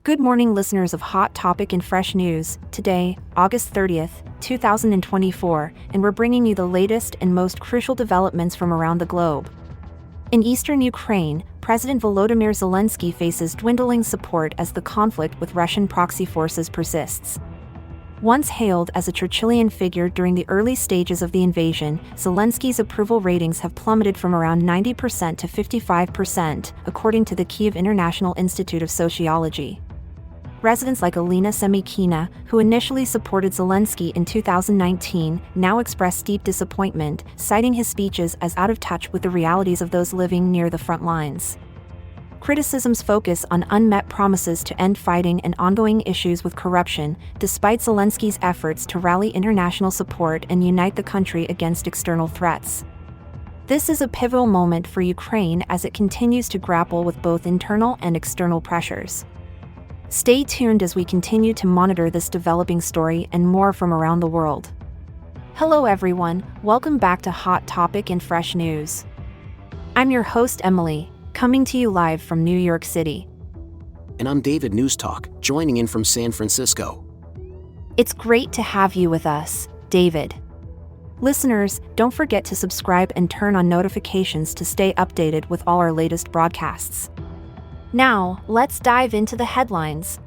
Good morning, listeners of Hot Topic and Fresh News. Today, August 30th, 2024, and we're bringing you the latest and most crucial developments from around the globe. In eastern Ukraine, President Volodymyr Zelensky faces dwindling support as the conflict with Russian proxy forces persists. Once hailed as a Churchillian figure during the early stages of the invasion, Zelensky's approval ratings have plummeted from around 90% to 55%, according to the Kyiv International Institute of Sociology. Residents like Olena Semykina, who initially supported Zelensky in 2019, now express deep disappointment, citing his speeches as out of touch with the realities of those living near the front lines. Criticisms focus on unmet promises to end fighting and ongoing issues with corruption, despite Zelensky's efforts to rally international support and unite the country against external threats. This is a pivotal moment for Ukraine as it continues to grapple with both internal and external pressures. Stay tuned as we continue to monitor this developing story and more from around the world. Hello everyone, welcome back to Hot Topic and Fresh News. I'm your host Emily, coming to you live from New York City. And I'm David News Talk, joining in from San Francisco. It's great to have you with us, David. Listeners, don't forget to subscribe and turn on notifications to stay updated with all our latest broadcasts. Now, let's dive into the headlines.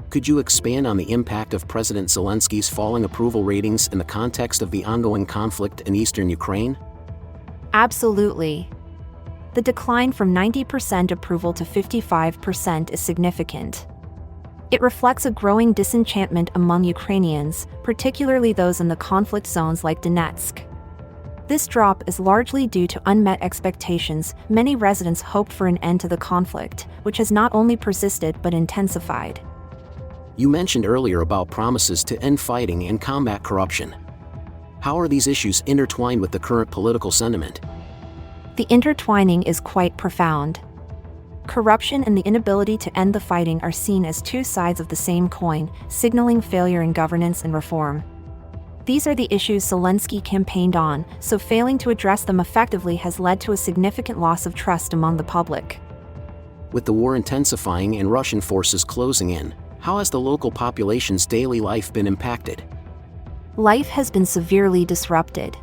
Could you expand on the impact of President Zelensky's falling approval ratings in the context of the ongoing conflict in eastern Ukraine? Absolutely. The decline from 90% approval to 55% is significant. It reflects a growing disenchantment among Ukrainians, particularly those in the conflict zones like Donetsk. This drop is largely due to unmet expectations. Many residents hoped for an end to the conflict, which has not only persisted but intensified. You mentioned earlier about promises to end fighting and combat corruption. How are these issues intertwined with the current political sentiment? The intertwining is quite profound. Corruption and the inability to end the fighting are seen as two sides of the same coin, signaling failure in governance and reform. These are the issues Zelensky campaigned on, so failing to address them effectively has led to a significant loss of trust among the public. With the war intensifying and Russian forces closing in, how has the local population's daily life been impacted? Life has been severely disrupted.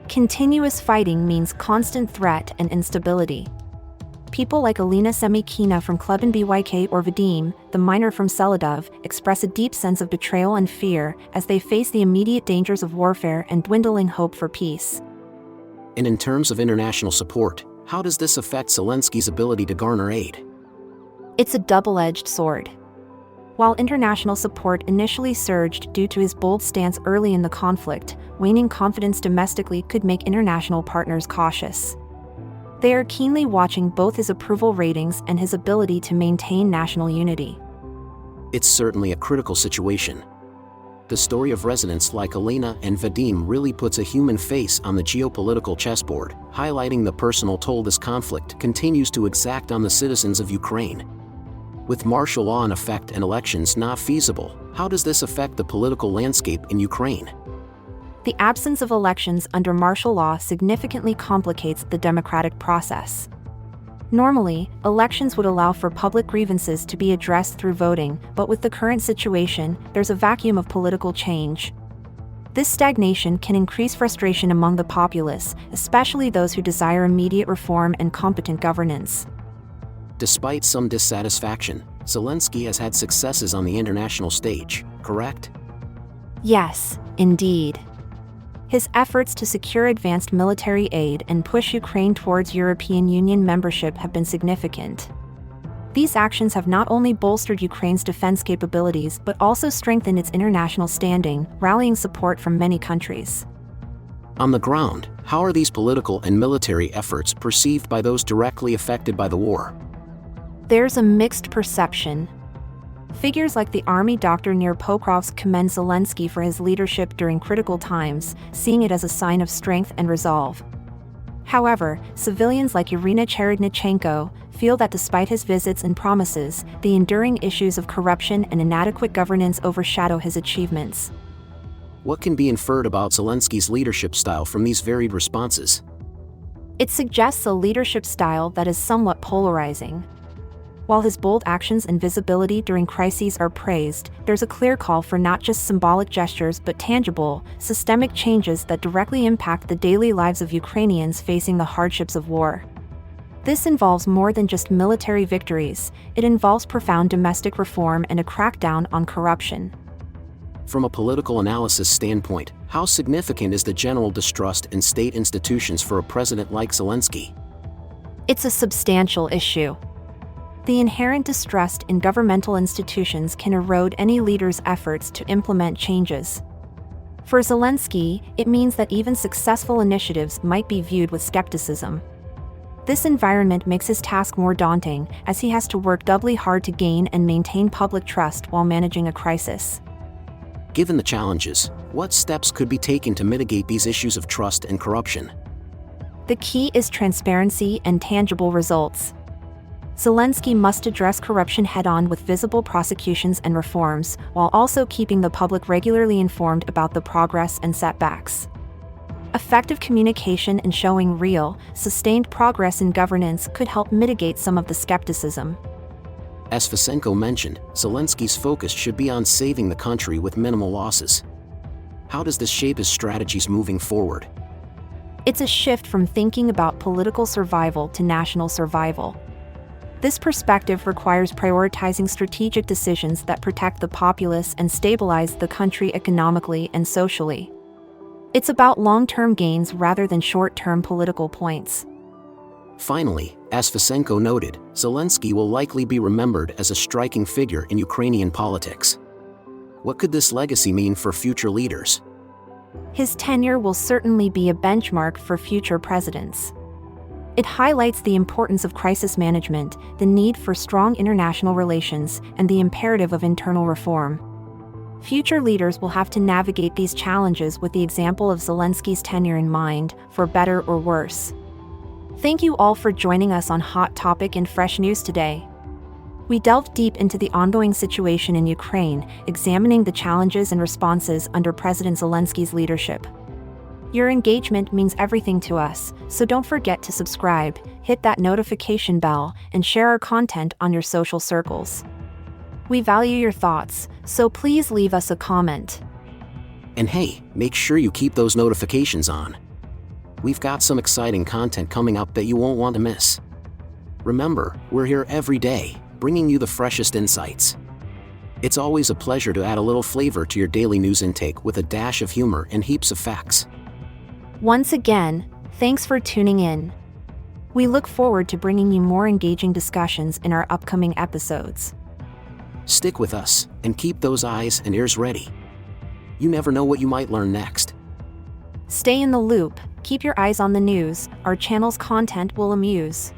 Continuous fighting means constant threat and instability. People like Olena Semykina from Klubin BYK or Vadim, the miner from Seladov, express a deep sense of betrayal and fear as they face the immediate dangers of warfare and dwindling hope for peace. And in terms of international support, how does this affect Zelensky's ability to garner aid? It's a double-edged sword. While international support initially surged due to his bold stance early in the conflict, waning confidence domestically could make international partners cautious. They are keenly watching both his approval ratings and his ability to maintain national unity. It's certainly a critical situation. The story of residents like Olena and Vadim really puts a human face on the geopolitical chessboard, highlighting the personal toll this conflict continues to exact on the citizens of Ukraine. With martial law in effect and elections not feasible, how does this affect the political landscape in Ukraine? The absence of elections under martial law significantly complicates the democratic process. Normally, elections would allow for public grievances to be addressed through voting, but with the current situation, there's a vacuum of political change. This stagnation can increase frustration among the populace, especially those who desire immediate reform and competent governance. Despite some dissatisfaction, Zelensky has had successes on the international stage, correct? Yes, indeed. His efforts to secure advanced military aid and push Ukraine towards European Union membership have been significant. These actions have not only bolstered Ukraine's defense capabilities but also strengthened its international standing, rallying support from many countries. On the ground, how are these political and military efforts perceived by those directly affected by the war? There's a mixed perception. Figures like the army doctor near Pokrovsk commend Zelensky for his leadership during critical times, seeing it as a sign of strength and resolve. However, civilians like Irina Cherednichenko feel that despite his visits and promises, the enduring issues of corruption and inadequate governance overshadow his achievements. What can be inferred about Zelensky's leadership style from these varied responses? It suggests a leadership style that is somewhat polarizing. While his bold actions and visibility during crises are praised, there's a clear call for not just symbolic gestures but tangible, systemic changes that directly impact the daily lives of Ukrainians facing the hardships of war. This involves more than just military victories, it involves profound domestic reform and a crackdown on corruption. From a political analysis standpoint, how significant is the general distrust in state institutions for a president like Zelensky? It's a substantial issue. The inherent distrust in governmental institutions can erode any leader's efforts to implement changes. For Zelensky, it means that even successful initiatives might be viewed with skepticism. This environment makes his task more daunting, as he has to work doubly hard to gain and maintain public trust while managing a crisis. Given the challenges, what steps could be taken to mitigate these issues of trust and corruption? The key is transparency and tangible results. Zelensky must address corruption head-on with visible prosecutions and reforms, while also keeping the public regularly informed about the progress and setbacks. Effective communication and showing real, sustained progress in governance could help mitigate some of the skepticism. As Fisenko mentioned, Zelensky's focus should be on saving the country with minimal losses. How does this shape his strategies moving forward? It's a shift from thinking about political survival to national survival. This perspective requires prioritizing strategic decisions that protect the populace and stabilize the country economically and socially. It's about long-term gains rather than short-term political points. Finally, as Fisenko noted, Zelensky will likely be remembered as a striking figure in Ukrainian politics. What could this legacy mean for future leaders? His tenure will certainly be a benchmark for future presidents. It highlights the importance of crisis management, the need for strong international relations, and the imperative of internal reform. Future leaders will have to navigate these challenges with the example of Zelensky's tenure in mind, for better or worse. Thank you all for joining us on Hot Topic and Fresh News today. We delved deep into the ongoing situation in Ukraine, examining the challenges and responses under President Zelensky's leadership. Your engagement means everything to us, so don't forget to subscribe, hit that notification bell, and share our content on your social circles. We value your thoughts, so please leave us a comment. And hey, make sure you keep those notifications on. We've got some exciting content coming up that you won't want to miss. Remember, we're here every day, bringing you the freshest insights. It's always a pleasure to add a little flavor to your daily news intake with a dash of humor and heaps of facts. Once again, thanks for tuning in. We look forward to bringing you more engaging discussions in our upcoming episodes. Stick with us, and keep those eyes and ears ready. You never know what you might learn next. Stay in the loop, keep your eyes on the news, our channel's content will amuse.